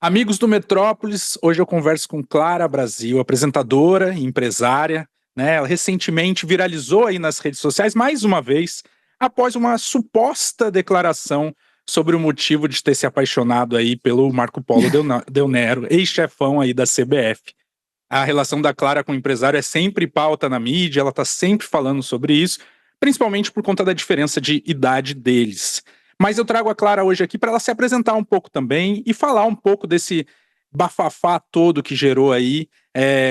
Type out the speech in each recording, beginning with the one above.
Amigos do Metrópolis, hoje eu converso com Clara Brasil, apresentadora e empresária, né? Ela recentemente viralizou aí nas redes sociais, mais uma vez, após uma suposta declaração sobre o motivo de ter se apaixonado aí pelo Marco Polo Del Nero, ex-chefão aí da CBF. A relação da Clara com o empresário é sempre pauta na mídia, ela tá sempre falando sobre isso, principalmente por conta da diferença de idade deles. Mas eu trago a Clara hoje aqui para ela se apresentar um pouco também e falar um pouco desse bafafá todo que gerou aí.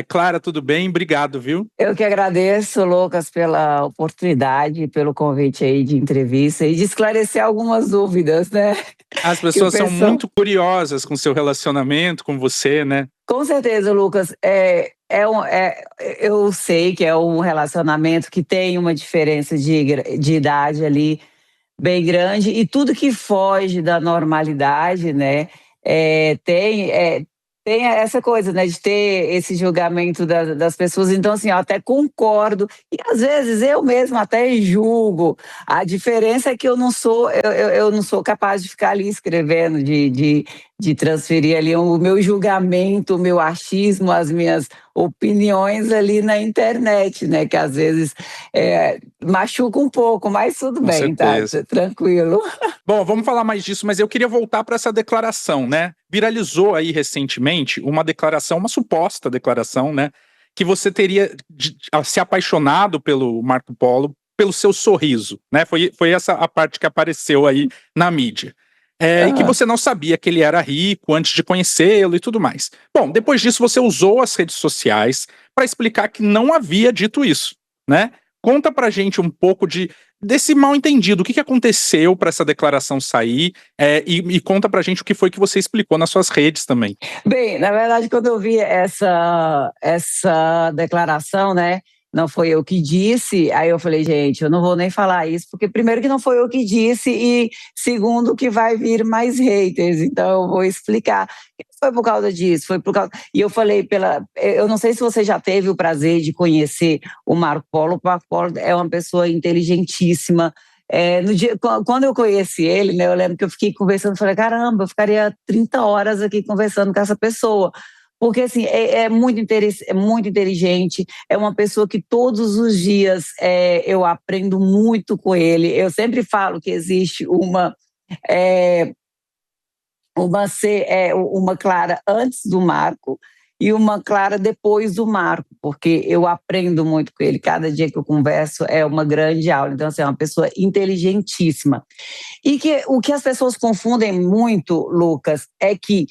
Clara, tudo bem? Obrigado, viu? Eu que agradeço, Lucas, pela oportunidade, pelo convite aí de entrevista e de esclarecer algumas dúvidas, né? As pessoas são muito curiosas com seu relacionamento com você, né? Com certeza, Lucas. Eu sei que é um relacionamento que tem uma diferença de idade ali bem grande e tudo que foge da normalidade, né? Tem essa coisa, né, de ter esse julgamento das pessoas. Então, assim, eu até concordo. E, às vezes, eu mesma até julgo. A diferença é que eu não sou capaz de ficar ali escrevendo, de transferir ali o meu julgamento, o meu achismo, as minhas opiniões ali na internet, né? Que, às vezes, machuca um pouco, mas tudo Com bem, certeza. tá tranquilo. Bom, vamos falar mais disso, mas eu queria voltar para essa declaração, né? Viralizou aí recentemente uma declaração, uma suposta declaração, né? Que você teria se apaixonado pelo Marco Polo pelo seu sorriso, né? Foi essa a parte que apareceu aí na mídia. E que você não sabia que ele era rico antes de conhecê-lo e tudo mais. Bom, depois disso você usou as redes sociais para explicar que não havia dito isso, né? Conta pra gente um pouco desse mal entendido, o que aconteceu para essa declaração sair, e conta pra gente o que foi que você explicou nas suas redes também. Bem, na verdade, quando eu vi essa declaração, né, não foi eu que disse, aí eu falei, gente, eu não vou nem falar isso, porque primeiro que não foi eu que disse e segundo que vai vir mais haters, então eu vou explicar. Foi por causa disso, foi por causa... E eu falei eu não sei se você já teve o prazer de conhecer o Marco Polo é uma pessoa inteligentíssima. Quando eu conheci ele, né, eu lembro que eu fiquei conversando, falei, caramba, eu ficaria 30 horas aqui conversando com essa pessoa, porque assim, é muito inteligente, é uma pessoa que todos os dias eu aprendo muito com ele. Eu sempre falo que existe é, uma Clara antes do Marco e uma Clara depois do Marco, porque eu aprendo muito com ele. Cada dia que eu converso é uma grande aula. Então, assim, é uma pessoa inteligentíssima. E o que as pessoas confundem muito, Lucas, é que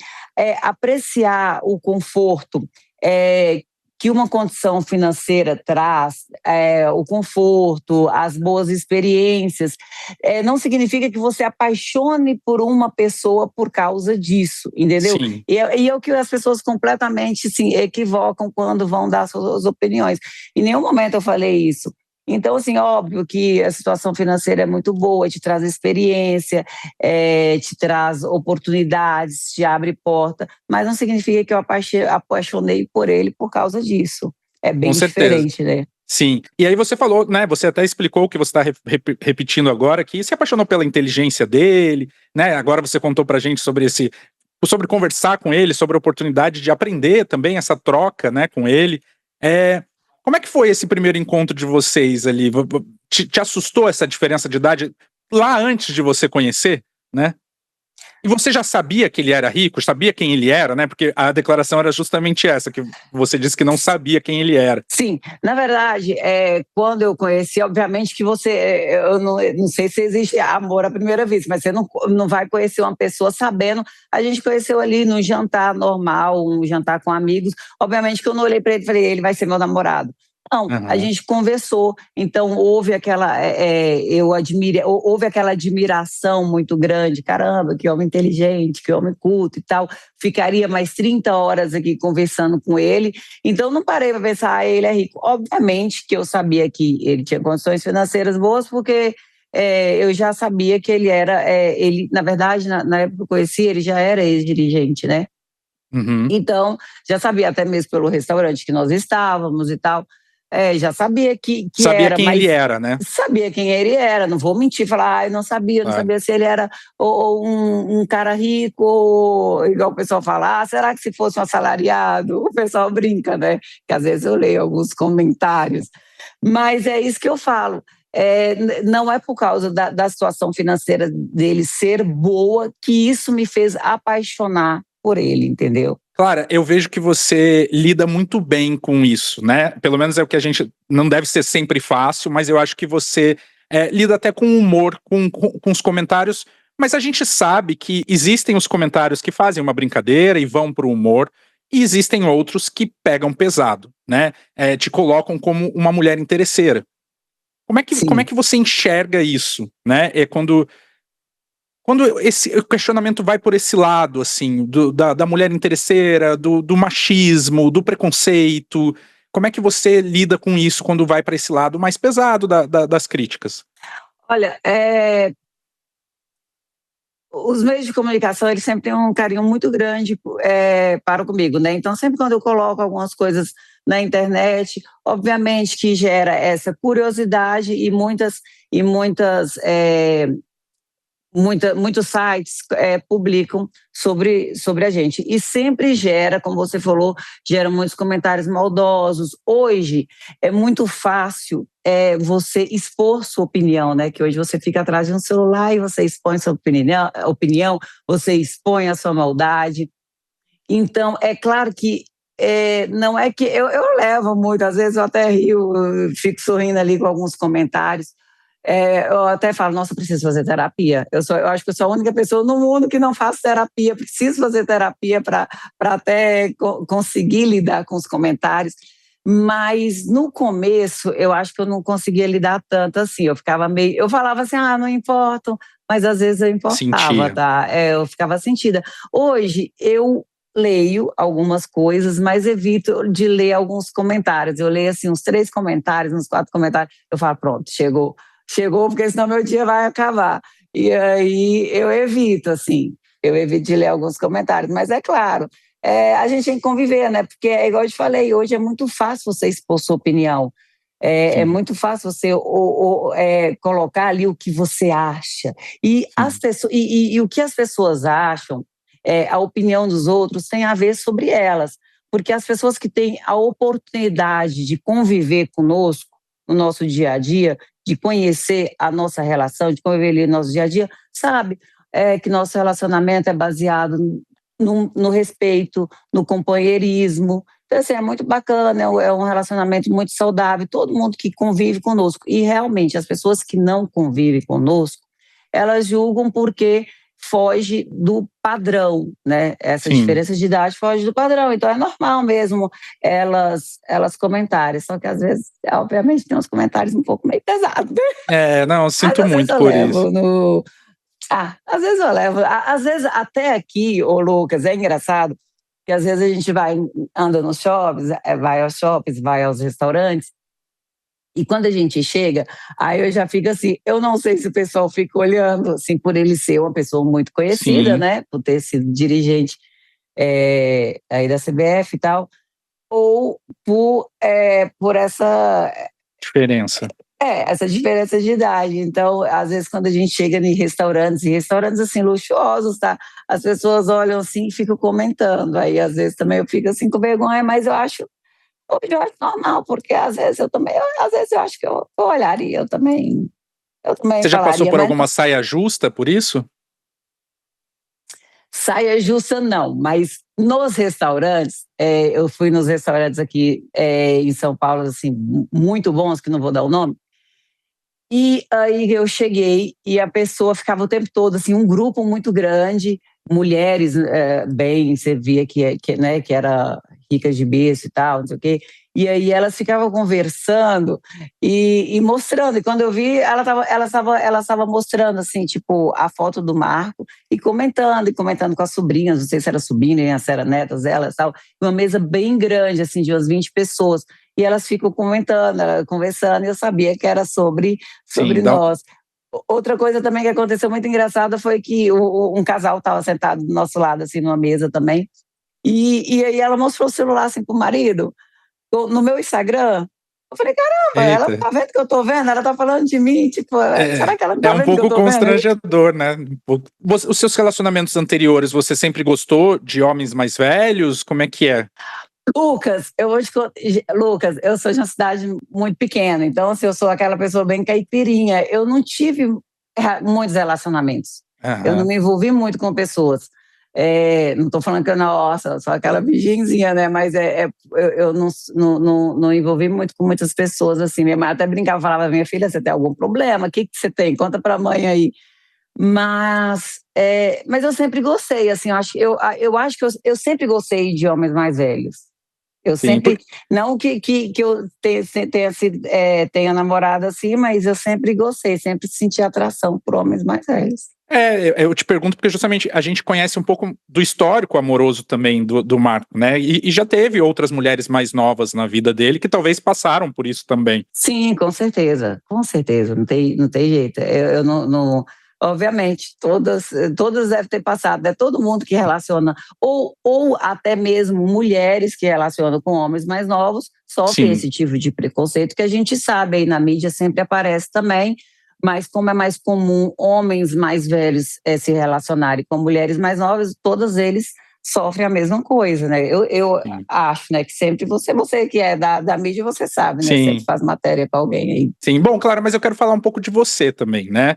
apreciar o conforto que uma condição financeira traz, o conforto, as boas experiências, não significa que você apaixone por uma pessoa por causa disso, entendeu? Sim. E é o que as pessoas completamente se equivocam quando vão dar suas opiniões. Em nenhum momento eu falei isso. Então, assim, óbvio que a situação financeira é muito boa, te traz experiência, te traz oportunidades, te abre porta, mas não significa que eu apaixonei por ele por causa disso. É bem Com certeza. diferente, né? Sim. E aí você falou, né? Você até explicou o que você está repetindo agora, que se apaixonou pela inteligência dele, né? Agora você contou pra gente sobre conversar com ele, sobre a oportunidade de aprender também essa troca, né, com ele. Como é que foi esse primeiro encontro de vocês ali? Te assustou essa diferença de idade lá antes de você conhecer, né? E você já sabia que ele era rico? Sabia quem ele era, né? Porque a declaração era justamente essa, que você disse que não sabia quem ele era. Sim, na verdade, quando eu conheci, obviamente que eu não sei se existe amor à primeira vista, mas você não vai conhecer uma pessoa sabendo. A gente conheceu ali no jantar normal, um jantar com amigos. Obviamente que eu não olhei para ele e falei, ele vai ser meu namorado. Não, a gente conversou, então houve houve aquela admiração muito grande, caramba, que homem inteligente, que homem culto e tal, ficaria mais 30 horas aqui conversando com ele, então não parei para pensar, ele é rico. Obviamente que eu sabia que ele tinha condições financeiras boas, porque eu já sabia que ele, na verdade, na época que eu conheci, ele já era ex-dirigente, né? Uhum. Então, já sabia até mesmo pelo restaurante que nós estávamos e tal. Já sabia que Sabia era, quem mas ele era, né? sabia quem ele era, não vou mentir, falar, eu não sabia, não Claro. sabia se ele era ou um cara rico, ou, igual o pessoal fala, será que se fosse um assalariado? O pessoal brinca, né? Que às vezes eu leio alguns comentários. Mas é isso que eu falo. Não é por causa da situação financeira dele ser boa que isso me fez apaixonar por ele, entendeu? Clara, eu vejo que você lida muito bem com isso, né? Pelo menos é o que a gente... Não deve ser sempre fácil, mas eu acho que você lida até com humor, com os comentários, mas a gente sabe que existem os comentários que fazem uma brincadeira e vão pro humor, e existem outros que pegam pesado, né? Te colocam como uma mulher interesseira. Como é Sim. que você enxerga isso, né? Quando esse questionamento vai por esse lado, assim, da mulher interesseira, do machismo, do preconceito, como é que você lida com isso quando vai para esse lado mais pesado das críticas? Olha, os meios de comunicação, eles sempre têm um carinho muito grande para comigo, né? Então, sempre quando eu coloco algumas coisas na internet, obviamente que gera essa curiosidade e muitos sites publicam sobre a gente. E sempre gera, como você falou, gera muitos comentários maldosos. Hoje é muito fácil você expor sua opinião, né? Que hoje você fica atrás de um celular e você expõe sua opinião, você expõe a sua maldade. Então, é claro que não é que eu levo muito, às vezes eu até rio, eu fico sorrindo ali com alguns comentários. Eu até falo, nossa, preciso fazer terapia. Eu acho que eu sou a única pessoa no mundo que não faço terapia, preciso fazer terapia para até conseguir lidar com os comentários. Mas no começo, eu acho que eu não conseguia lidar tanto assim. Eu falava assim, não importa, mas às vezes eu importava, Sentia. tá? Eu ficava sentida. Hoje, eu leio algumas coisas, mas evito de ler alguns comentários. Eu leio assim uns 3 comentários, uns 4 comentários, eu falo, pronto, chegou, porque senão meu dia vai acabar. E aí eu evito de ler alguns comentários, mas é claro, a gente tem que conviver, né? Porque é igual eu te falei, hoje é muito fácil você expor sua opinião. É muito fácil você colocar ali o que você acha. E, as pessoas, e o que as pessoas acham, a opinião dos outros tem a ver sobre elas. Porque as pessoas que têm a oportunidade de conviver conosco no nosso dia a dia, de conhecer a nossa relação, de conviver ali no nosso dia a dia, sabe que nosso relacionamento é baseado no respeito, no companheirismo. Então, assim, é muito bacana, é um relacionamento muito saudável, todo mundo que convive conosco. E realmente, as pessoas que não convivem conosco, elas julgam porque foge do padrão, né? Essa diferença de idade foge do padrão, então é normal mesmo elas comentarem, só que às vezes, obviamente, tem uns comentários um pouco meio pesados, né? Não, eu Mas sinto às vezes muito eu por isso. levo no... às vezes eu levo, às vezes até aqui, ô Lucas, é engraçado, que às vezes a gente anda nos shoppings, vai aos shoppings, vai aos restaurantes, e quando a gente chega, aí eu já fico assim, eu não sei se o pessoal fica olhando, assim, por ele ser uma pessoa muito conhecida, Sim. né, por ter sido dirigente aí da CBF e tal, ou por Diferença. essa diferença de idade. Então, às vezes, quando a gente chega em restaurantes, e restaurantes assim, luxuosos, tá? As pessoas olham assim e ficam comentando. Aí, às vezes, também eu fico assim com vergonha, mas hoje eu acho normal, porque às vezes eu acho que eu olharia, eu também Você já passou falaria, por mas alguma saia justa por isso? saia justa não, mas nos restaurantes, eu fui nos restaurantes aqui em São Paulo, assim, muito bons, que não vou dar o nome, e aí eu cheguei e a pessoa ficava o tempo todo, assim, um grupo muito grande, mulheres bem, você via né, que era ricas de berço e tal, não sei o quê. E aí elas ficavam conversando e mostrando. E quando eu vi, ela estava mostrando, assim, tipo, a foto do Marco e comentando com as sobrinhas, não sei se era sobrinha, se era netas delas, tal. Uma mesa bem grande, assim, de umas 20 pessoas. E elas ficam comentando, conversando, e eu sabia que era sobre Sim, nós. Outra coisa também que aconteceu muito engraçada foi que um casal estava sentado do nosso lado, assim, numa mesa também, e aí ela mostrou o celular, assim, pro marido. No meu Instagram, Eu falei, caramba, ela Eita. tá vendo que eu tô vendo? Ela tá falando de mim, tipo, será que ela não tá É um vendo que eu pouco tô vendo? constrangedor, né? Os seus relacionamentos anteriores, você sempre gostou de homens mais velhos? Como é que é? Lucas, Lucas, eu sou de uma cidade muito pequena, então assim, eu sou aquela pessoa bem caipirinha. Eu não tive muitos relacionamentos. Eu não Aham. me envolvi muito com pessoas. Não estou falando que eu, nossa, sou aquela virgenzinha, né? Mas eu não envolvi muito com muitas pessoas, assim. Minha mãe até brincava, falava, minha filha, você tem algum problema? O que você tem? Conta pra mãe aí. Mas eu sempre gostei, assim, eu acho que eu sempre gostei de homens mais velhos. Eu Sim, sempre, não que eu tenha namorado assim, mas eu sempre gostei, sempre senti atração por homens mais velhos. eu te pergunto porque justamente a gente conhece um pouco do histórico amoroso também do Marco, né? E já teve outras mulheres mais novas na vida dele que talvez passaram por isso também. Sim, com certeza, não tem jeito. Eu não, obviamente, todas devem ter passado, né? Todo mundo que relaciona, ou até mesmo mulheres que relacionam com homens mais novos, sofrem Sim, esse tipo de preconceito que a gente sabe aí na mídia sempre aparece também, mas como é mais comum homens mais velhos se relacionarem com mulheres mais novas, todos eles sofrem a mesma coisa, né? Eu sim. acho, né, que sempre você que é da mídia, você sabe, né? Sempre Sim, faz matéria para alguém aí. sim. Bom, claro, mas eu quero falar um pouco de você também, né?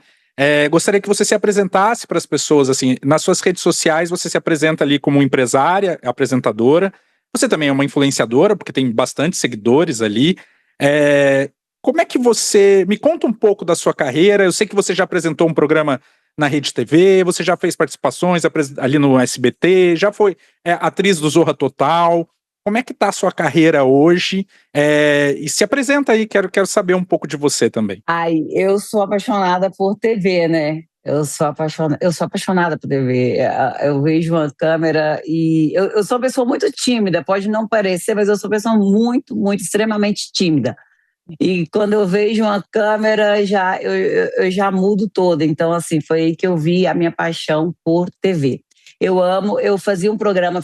Gostaria que você se apresentasse para as pessoas, assim, nas suas redes sociais você se apresenta ali como empresária, apresentadora, você também é uma influenciadora, porque tem bastante seguidores ali. É, Como é que você... Me conta um pouco da sua carreira, eu sei que você já apresentou um programa na Rede TV, você já fez participações ali no SBT, já foi atriz do Zorra Total. Como é que tá a sua carreira hoje? E se apresenta aí, quero saber um pouco de você também. Ai, eu sou apaixonada por TV, né? Eu sou apaixonada por TV. Eu vejo uma câmera e eu sou uma pessoa muito tímida, pode não parecer, mas eu sou uma pessoa muito, muito, extremamente tímida. E quando eu vejo uma câmera, eu já mudo toda. Então, assim, foi aí que eu vi a minha paixão por TV. Eu fazia um programa,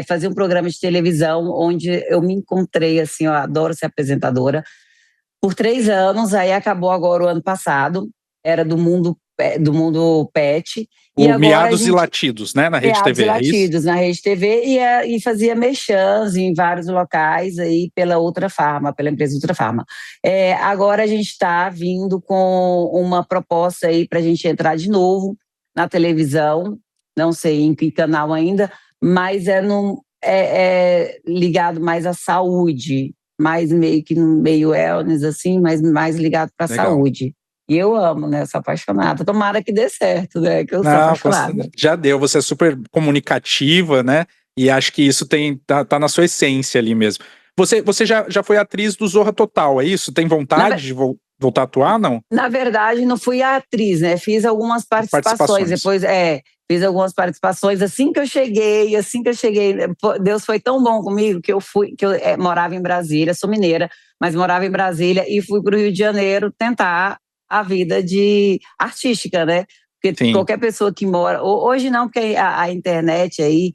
fazia um programa de televisão onde eu me encontrei, assim, eu adoro ser apresentadora, por 3 anos, aí acabou agora o ano passado, era do mundo pet, e O agora a Miados e gente Latidos, né, na Rede Meados e TV, é isso? Latidos na Rede TV e fazia merchans em vários locais aí pela Ultrafarma, pela empresa Ultrafarma. Agora a gente está vindo com uma proposta aí para a gente entrar de novo na televisão, não sei em que canal ainda, mas é ligado mais à saúde, mais meio que no meio wellness, assim, mas mais ligado para a Legal. saúde. E eu amo, né? Sou apaixonada. Tomara que dê certo, né? Que eu sou Não, apaixonada. já deu, você é super comunicativa, né? E acho que isso tá na sua essência ali mesmo. Você já foi atriz do Zorra Total, é isso? Tem Na, vontade de voltar a atuar, não? Na verdade, não fui atriz, né? Fiz algumas participações. Participações. Fiz algumas participações. Assim que eu cheguei, Deus foi tão bom comigo que eu morava em Brasília, sou mineira, mas morava em Brasília e fui para o Rio de Janeiro tentar a vida de artística, né? Porque Sim, qualquer pessoa que mora, hoje não, porque a internet aí,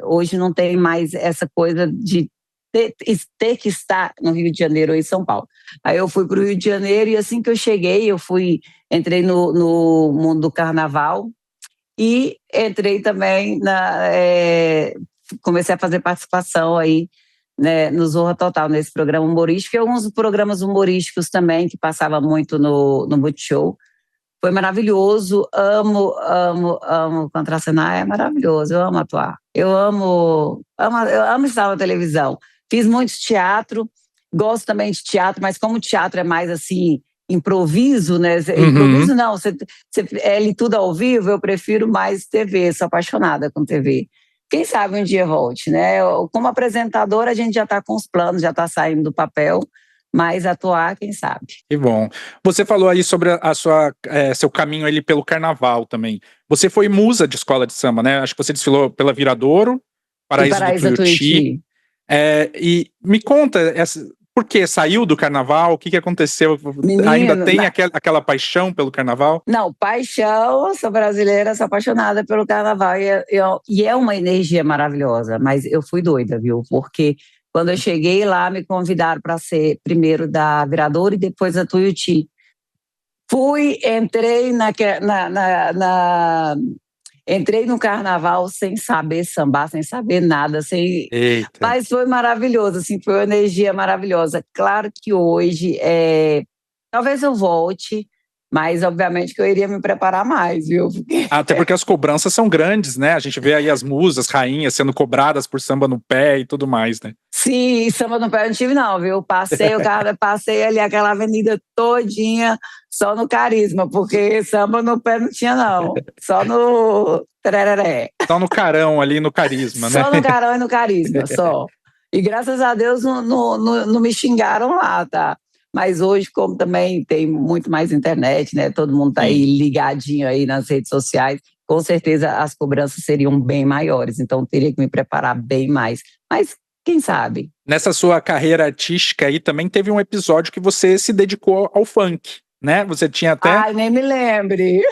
hoje não tem mais essa coisa de ter que estar no Rio de Janeiro ou em São Paulo. Aí eu fui para o Rio de Janeiro e assim que eu cheguei, entrei no mundo do carnaval e entrei também comecei a fazer participação aí, né, no Zorra Total, nesse programa humorístico e alguns programas humorísticos também que passava muito no Multishow. Foi maravilhoso, amo contracenar, é maravilhoso, eu amo atuar. Eu amo estar na televisão. Fiz muito teatro, gosto também de teatro, mas como o teatro é mais assim, improviso, né? uhum, Improviso não, você é tudo ao vivo, eu prefiro mais TV, sou apaixonada com TV. Quem sabe um dia volte, né? Como apresentadora, a gente já está com os planos, já está saindo do papel, mas atuar, quem sabe. que bom. Você falou aí sobre seu caminho ali pelo carnaval também. Você foi musa de escola de samba, né? Acho que você desfilou pela Viradouro, E Paraíso do Paraíso Tuiuti. Tuiuti. E me conta, por que saiu do carnaval? O que aconteceu? Ainda Menino, tem aquela paixão pelo carnaval? não, paixão, sou brasileira, sou apaixonada pelo carnaval e é uma energia maravilhosa, mas eu fui doida, viu? Porque Quando eu cheguei lá, me convidaram para ser primeiro da Viradouro e depois da Tuiuti. Entrei entrei no carnaval sem saber sambar, sem saber nada, Eita. mas foi maravilhoso, assim, foi uma energia maravilhosa. Claro que hoje, talvez eu volte, mas obviamente que eu iria me preparar mais, viu? Até porque as cobranças são grandes, né? A gente vê aí as musas, rainhas sendo cobradas por samba no pé e tudo mais, né? Sim, samba no pé eu não tive não, viu? Passei ali aquela avenida todinha só no carisma, porque samba no pé não tinha não, só no tereré. Só no carão ali, no carisma, né? Só no carão e no carisma, só. E graças a Deus não me xingaram lá, tá? Mas hoje, como também tem muito mais internet, né? Todo mundo tá aí ligadinho aí nas redes sociais, com certeza as cobranças seriam bem maiores, então teria que me preparar bem mais. Mas quem sabe? Nessa sua carreira artística aí também teve um episódio que você se dedicou ao funk, né? Você tinha até... Ai, nem me lembre.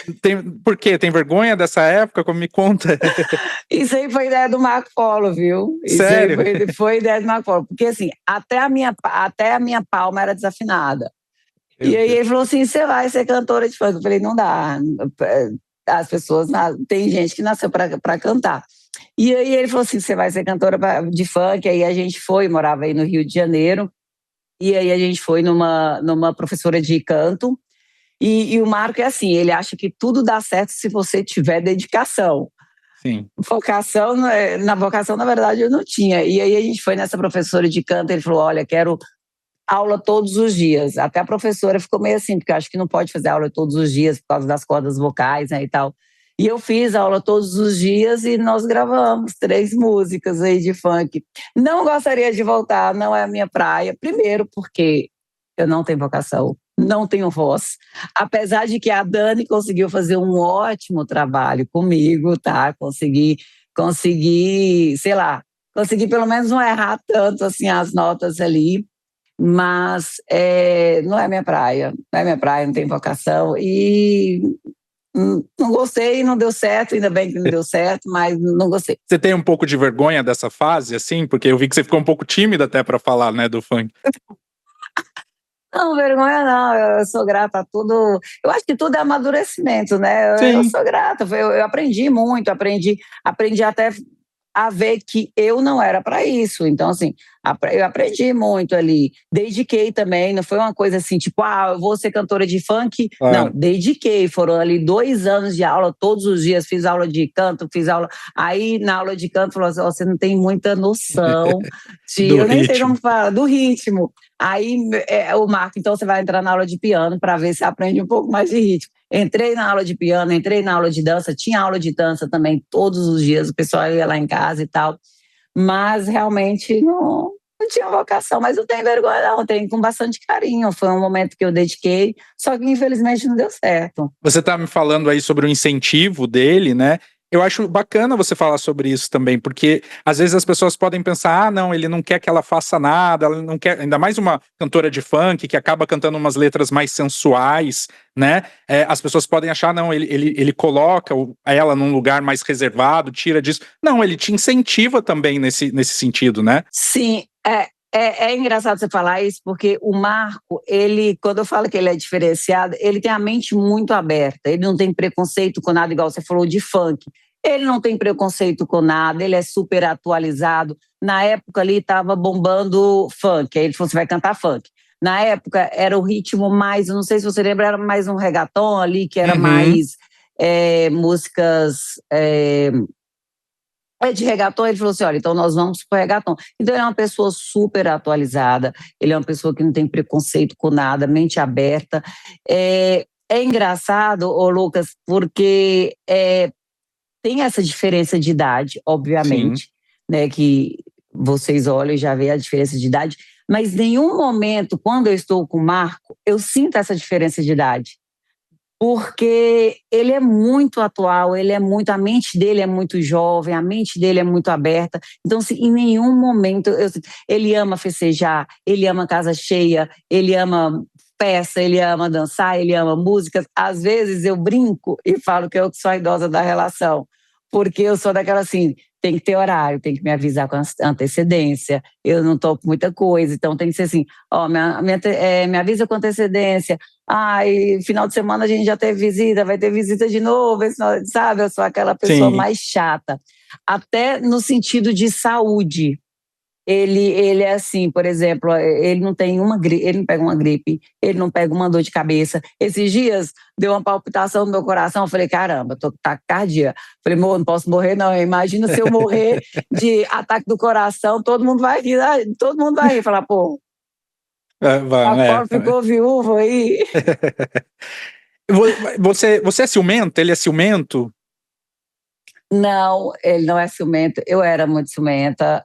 Por quê? Tem vergonha dessa época? Como me conta? Isso aí foi ideia do Marco Polo, viu? Sério? Isso aí foi ideia do Marco Polo. Porque assim, até a minha palma era desafinada. E aí ele falou assim, você vai ser cantora de funk. Eu falei, não dá. As pessoas, tem gente que nasceu para cantar. E aí ele falou assim, você vai ser cantora de funk. Aí a gente morava aí no Rio de Janeiro. E aí a gente foi numa professora de canto. E o Marco é assim, ele acha que tudo dá certo se você tiver dedicação. Sim. Vocação, na vocação, na verdade, eu não tinha. E aí a gente foi nessa professora de canto, ele falou, olha, quero aula todos os dias. Até a professora ficou meio assim, porque eu acho que não pode fazer aula todos os dias por causa das cordas vocais, né, e tal. E eu fiz aula todos os dias e nós gravamos 3 músicas aí de funk. Não gostaria de voltar, não é a minha praia. Primeiro porque eu não tenho vocação, não tenho voz. Apesar de que a Dani conseguiu fazer um ótimo trabalho comigo, tá? Consegui, sei lá, consegui pelo menos não errar tanto assim as notas ali, mas não é minha praia, não tenho vocação e não gostei, não deu certo, ainda bem que não deu certo, mas não gostei. Você tem um pouco de vergonha dessa fase, assim? Porque eu vi que você ficou um pouco tímida até para falar, né, do funk. Não, vergonha não, eu sou grata a tudo. Eu acho que tudo é amadurecimento, né? Eu sou grata, eu aprendi muito, aprendi até a ver que eu não era para isso. Então, assim, eu aprendi muito ali. Dediquei também, não foi uma coisa assim, tipo, eu vou ser cantora de funk. Não, dediquei. Foram ali 2 anos de aula, todos os dias, fiz aula de canto, fiz aula. Aí, na aula de canto, falou assim, você não tem muita noção eu nem sei como falar, do ritmo. Aí, o Marco, então você vai entrar na aula de piano para ver se aprende um pouco mais de ritmo. Entrei na aula de piano, entrei na aula de dança, tinha aula de dança também todos os dias, o pessoal ia lá em casa e tal, mas realmente não tinha vocação, mas não tenho vergonha não, tenho com bastante carinho, foi um momento que eu dediquei, só que infelizmente não deu certo. Você tá me falando aí sobre o incentivo dele, né? Eu acho bacana você falar sobre isso também, porque às vezes as pessoas podem pensar, não, ele não quer que ela faça nada, ela não quer, ainda mais uma cantora de funk que acaba cantando umas letras mais sensuais, né? As pessoas podem achar, não, ele coloca ela num lugar mais reservado, tira disso. Não, ele te incentiva também nesse sentido, né? Sim, é engraçado você falar isso, porque o Marco, quando eu falo que ele é diferenciado, ele tem a mente muito aberta, ele não tem preconceito com nada, igual você falou de funk. Ele não tem preconceito com nada, ele é super atualizado. Na época ali estava bombando funk, aí ele falou, você vai cantar funk. Na época era o ritmo mais, não sei se você lembra, era mais um reggaeton ali, que era mais músicas... de reggaeton, ele falou assim, olha, então nós vamos pro reggaeton. Então ele é uma pessoa super atualizada, ele é uma pessoa que não tem preconceito com nada, mente aberta. É engraçado, Lucas, porque tem essa diferença de idade, obviamente, né, que vocês olham e já vê a diferença de idade, mas em nenhum momento, quando eu estou com o Marco, eu sinto essa diferença de idade. Porque ele é muito atual, a mente dele é muito jovem, a mente dele é muito aberta. Então, assim, em nenhum momento, ele ama festejar, ele ama casa cheia, ele ama festa, ele ama dançar, ele ama músicas. Às vezes eu brinco e falo que eu sou a idosa da relação, porque eu sou daquela assim, tem que ter horário, tem que me avisar com antecedência, eu não topo muita coisa, então tem que ser assim, ó, me avisa com antecedência, ai, final de semana a gente já teve visita, vai ter visita de novo, sabe? Eu sou aquela pessoa Sim. mais chata, até no sentido de saúde. Ele é assim, por exemplo, ele não tem ele não pega uma gripe, ele não pega uma dor de cabeça. Esses dias deu uma palpitação no meu coração, eu falei, caramba, tô com taquicardia. Falei, amor, não posso morrer não, imagina se eu morrer de ataque do coração, todo mundo vai rir, todo mundo vai rir, falar, pô, a pobre ficou viúva aí. Você é ciumento? Ele é ciumento? Não, ele não é ciumento. Eu era muito ciumenta.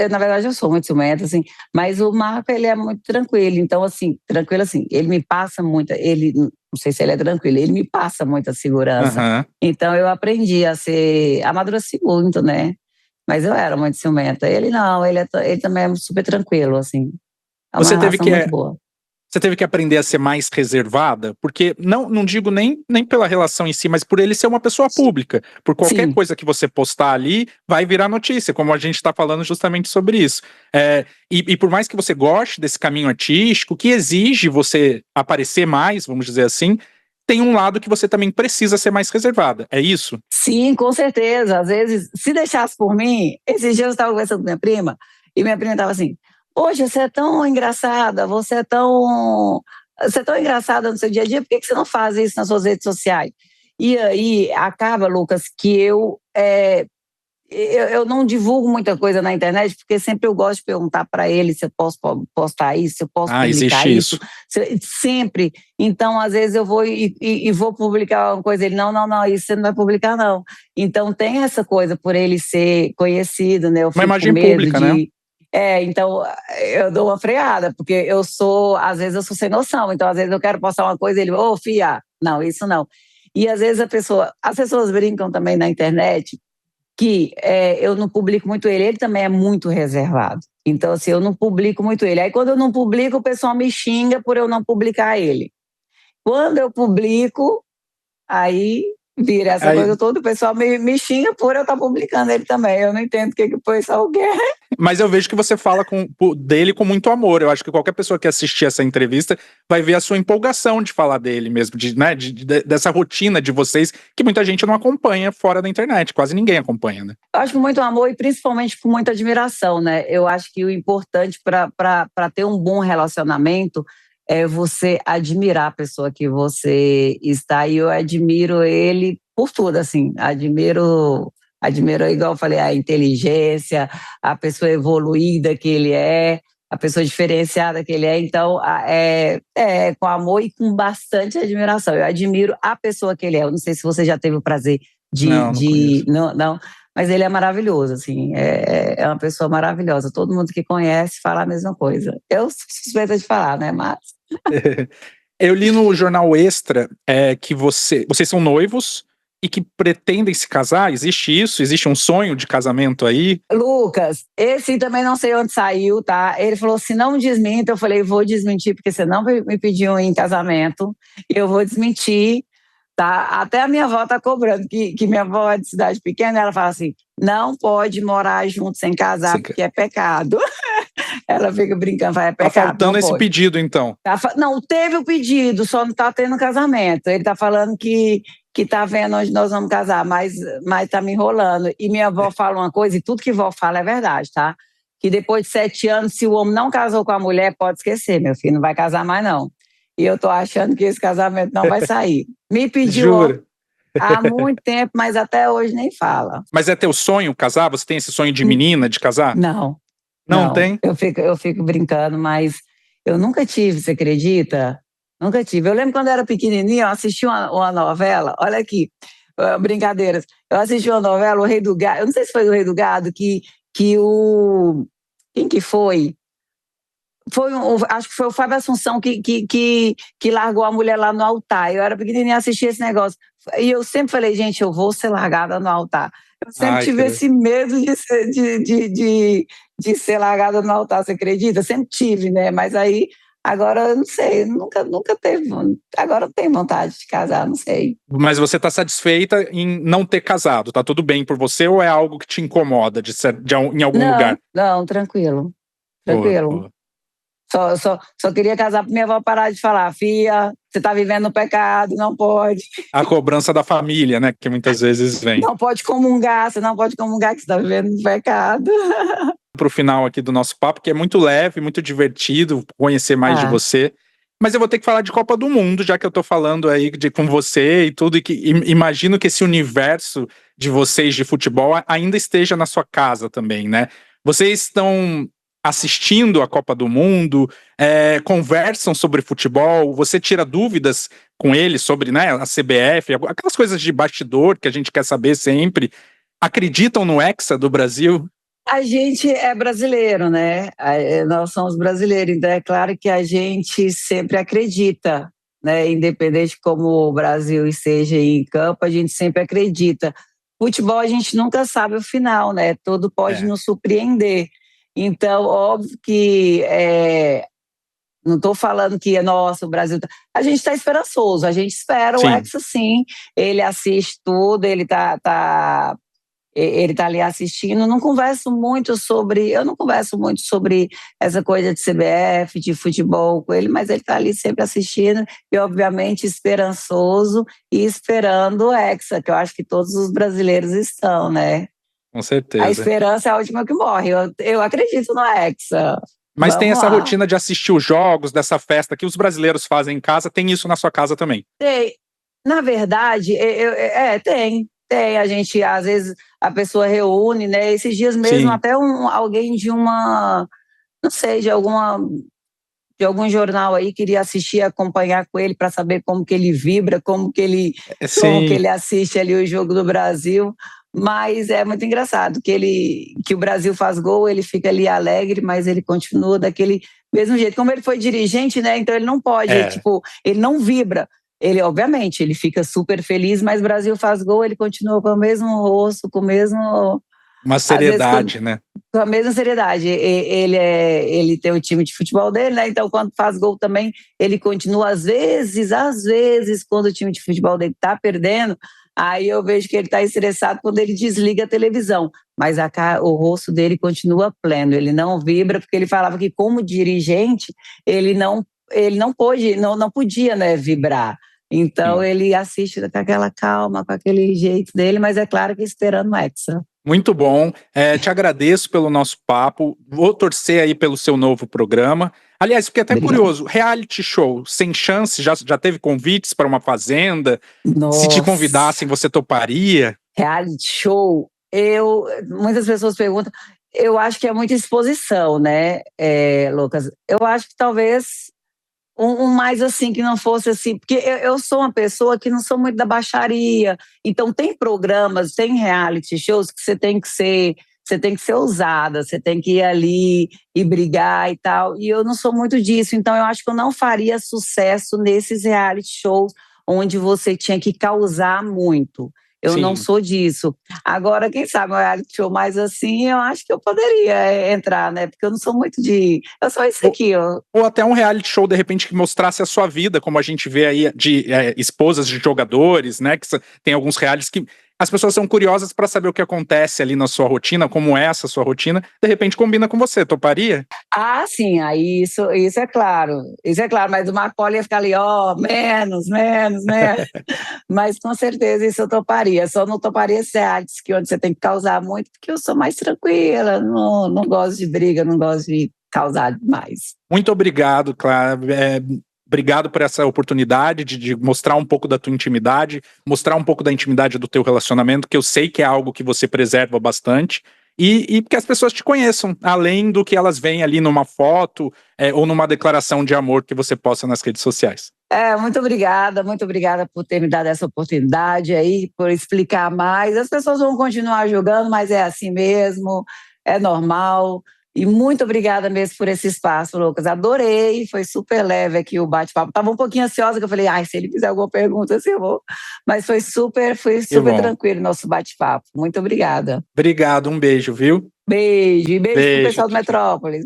Na verdade, eu sou muito ciumenta, assim, mas o Marco, ele é muito tranquilo. Então, assim, tranquilo assim, ele me passa muita... não sei se ele é tranquilo, ele me passa muita segurança. Uhum. Então, eu aprendi a amadureci muito, né? Mas eu era muito ciumenta. Ele não, ele também é super tranquilo, assim. É uma relação muito boa. Você teve que aprender a ser mais reservada? Porque, não digo nem pela relação em si, mas por ele ser uma pessoa pública. Por qualquer coisa que você postar ali, vai virar notícia, como a gente está falando justamente sobre isso. E por mais que você goste desse caminho artístico, que exige você aparecer mais, vamos dizer assim, tem um lado que você também precisa ser mais reservada, é isso? Sim, com certeza. Às vezes, se deixasse por mim, esses dias eu estava conversando com minha prima, e minha prima estava assim, poxa, você é tão engraçada, você é tão engraçada no seu dia a dia, por que você não faz isso nas suas redes sociais? E aí, acaba, Lucas, que eu não divulgo muita coisa na internet, porque sempre eu gosto de perguntar para ele se eu posso postar isso, se eu posso publicar isso. Sempre. Então, às vezes eu vou e vou publicar uma coisa, ele, não, isso você não vai publicar, não. Então, tem essa coisa, por ele ser conhecido, né? Eu fico uma imagem com medo pública, né? Então eu dou uma freada, porque às vezes eu sou sem noção, então às vezes eu quero postar uma coisa e ele, fia, não, isso não. E às vezes as pessoas brincam também na internet que eu não publico muito ele também é muito reservado. Então, assim, eu não publico muito ele. Aí, quando eu não publico, o pessoal me xinga por eu não publicar ele. Quando eu publico, aí vira essa coisa toda, o pessoal me xinga por eu estar publicando ele também. Eu não entendo o que o pessoal quer. Mas eu vejo que você fala dele com muito amor. Eu acho que qualquer pessoa que assistir essa entrevista vai ver a sua empolgação de falar dele mesmo, dessa rotina de vocês, que muita gente não acompanha fora da internet, quase ninguém acompanha, né? Eu acho com muito amor e principalmente com muita admiração, né? Eu acho que o importante para ter um bom relacionamento é você admirar a pessoa que você está, e eu admiro ele por tudo, assim, admiro, igual eu falei, a inteligência, a pessoa evoluída que ele é, a pessoa diferenciada que ele é, então com amor e com bastante admiração. Eu admiro a pessoa que ele é. Eu não sei se você já teve o prazer não, mas ele é maravilhoso, assim, é uma pessoa maravilhosa. Todo mundo que conhece fala a mesma coisa. Eu sou suspeita de falar, né, mas... Eu li no jornal Extra que vocês são noivos e que pretendem se casar. Existe isso? Existe um sonho de casamento aí? Lucas, esse também não sei onde saiu, tá? Ele falou assim, não desminta. Eu falei, vou desmentir, porque você não me pediu em casamento. Eu vou desmentir, tá? Até a minha avó tá cobrando, que minha avó é de cidade pequena, ela fala assim, não pode morar junto sem casar, porque é pecado. Ela fica brincando, fala, é pecado. Tá faltando esse pedido, então? Não, teve o pedido, só não tá tendo casamento. Ele tá falando que tá vendo onde nós vamos casar, mas tá me enrolando. E minha avó fala uma coisa, e tudo que vó fala é verdade, tá? Que depois de 7 anos, se o homem não casou com a mulher, pode esquecer, meu filho, não vai casar mais não. E eu tô achando que esse casamento não vai sair. Me pediu há muito tempo, mas até hoje nem fala. Mas é teu sonho casar? Você tem esse sonho de menina, de casar? Não. Não tem? Eu fico brincando, mas eu nunca tive, você acredita? Nunca tive. Eu lembro quando eu era pequenininha, eu assisti uma novela, olha aqui, brincadeiras. Eu assisti uma novela, O Rei do Gado, eu não sei se foi O Rei do Gado, que quem que foi? Acho que foi o Fábio Assunção que largou a mulher lá no altar. Eu era pequenininha, assisti esse negócio. E eu sempre falei, gente, eu vou ser largada no altar. Eu sempre tive esse medo de ser largada no altar, você acredita? Sempre tive, né? Mas aí Agora, eu não sei, nunca teve. Agora eu tenho vontade de casar, não sei. Mas você tá satisfeita em não ter casado? Tá tudo bem por você ou é algo que te incomoda em algum lugar? Não, tranquilo. Boa, Tranquilo. boa. Só queria casar pra minha avó parar de falar, filha, você tá vivendo no pecado, não pode. A cobrança da família, né, que muitas vezes vem. Não pode comungar, você não pode comungar que você tá vivendo no pecado. Pro final aqui do nosso papo, que é muito leve, muito divertido conhecer mais de você. Mas eu vou ter que falar de Copa do Mundo, já que eu tô falando aí com você e tudo, e que imagino que esse universo de vocês de futebol ainda esteja na sua casa também, né? Vocês estão assistindo a Copa do Mundo, conversam sobre futebol, você tira dúvidas com eles sobre, né, a CBF, aquelas coisas de bastidor que a gente quer saber sempre. Acreditam no Hexa do Brasil? A gente é brasileiro, né? Nós somos brasileiros, então é claro que a gente sempre acredita, né? Independente como o Brasil esteja em campo, a gente sempre acredita. Futebol a gente nunca sabe o final, né? Tudo pode nos surpreender. Então, óbvio que não estou falando que, nossa, o Brasil... A gente está esperançoso, a gente espera o Hexa sim, ele assiste tudo, ele tá ali assistindo. Eu não converso muito sobre essa coisa de CBF, de futebol com ele, mas ele está ali sempre assistindo e, obviamente, esperançoso e esperando o Hexa, que eu acho que todos os brasileiros estão, né? Com certeza. A esperança é a última que morre. Eu acredito no Hexa. Mas tem essa rotina de assistir os jogos, dessa festa que os brasileiros fazem em casa, tem isso na sua casa também? Tem. Na verdade, tem. Tem, a gente, às vezes, a pessoa reúne, né? Esses dias mesmo, até alguém de uma, não sei, de algum jornal aí queria assistir, acompanhar com ele para saber como que ele vibra, como que ele assiste ali o jogo do Brasil. Mas é muito engraçado que o Brasil faz gol, ele fica ali alegre, mas ele continua daquele mesmo jeito. Como ele foi dirigente, né? Então ele não pode, ele não vibra. Ele, obviamente, ele fica super feliz, mas o Brasil faz gol, ele continua com o mesmo rosto, com o mesmo... Uma seriedade, né? Com a mesma seriedade. Ele tem o time de futebol dele, né? Então, quando faz gol também, ele continua, às vezes, quando o time de futebol dele tá perdendo, aí eu vejo que ele tá estressado quando ele desliga a televisão. Mas o rosto dele continua pleno, ele não vibra, porque ele falava que, como dirigente, ele não podia, né, vibrar. Então ele assiste com aquela calma, com aquele jeito dele, mas é claro que esperando o Hexa. Muito bom, te agradeço pelo nosso papo, vou torcer aí pelo seu novo programa. Aliás, fiquei até curioso, reality show, sem chance, já teve convites para uma fazenda? Nossa. Se te convidassem, você toparia? Reality show, muitas pessoas perguntam, eu acho que é muita exposição, né, Lucas? Eu acho que talvez mais assim, que não fosse assim, porque eu sou uma pessoa que não sou muito da baixaria, então tem programas, tem reality shows que você tem que ser ousada, você tem que ir ali e brigar e tal, e eu não sou muito disso, então eu acho que eu não faria sucesso nesses reality shows onde você tinha que causar muito. Eu não sou disso. Agora, quem sabe um reality show mais assim, eu acho que eu poderia entrar, né? Porque eu não sou muito eu sou isso aqui, ó. Ou até um reality show, de repente, que mostrasse a sua vida, como a gente vê aí de esposas de jogadores, né? Que tem alguns realities que as pessoas são curiosas para saber o que acontece ali na sua rotina, como é essa sua rotina, de repente combina com você, toparia? Ah, sim, aí isso é claro. Isso é claro, mas o Macaulay ia ficar ali, menos. Mas com certeza isso eu toparia. Só não toparia esse reality onde você tem que causar muito, porque eu sou mais tranquila, não gosto de briga, não gosto de causar demais. Muito obrigado, Clara. Obrigado por essa oportunidade de mostrar um pouco da tua intimidade, mostrar um pouco da intimidade do teu relacionamento, que eu sei que é algo que você preserva bastante, e que as pessoas te conheçam, além do que elas veem ali numa foto ou numa declaração de amor que você posta nas redes sociais. Muito obrigada por ter me dado essa oportunidade aí, por explicar mais. As pessoas vão continuar jogando, mas é assim mesmo, é normal. E muito obrigada mesmo por esse espaço, Lucas. Adorei, foi super leve aqui o bate-papo. Estava um pouquinho ansiosa, que eu falei, se ele fizer alguma pergunta, assim eu vou. Mas foi super tranquilo o nosso bate-papo. Muito obrigada. Obrigado, um beijo, viu? Beijo pro pessoal do Metrópolis.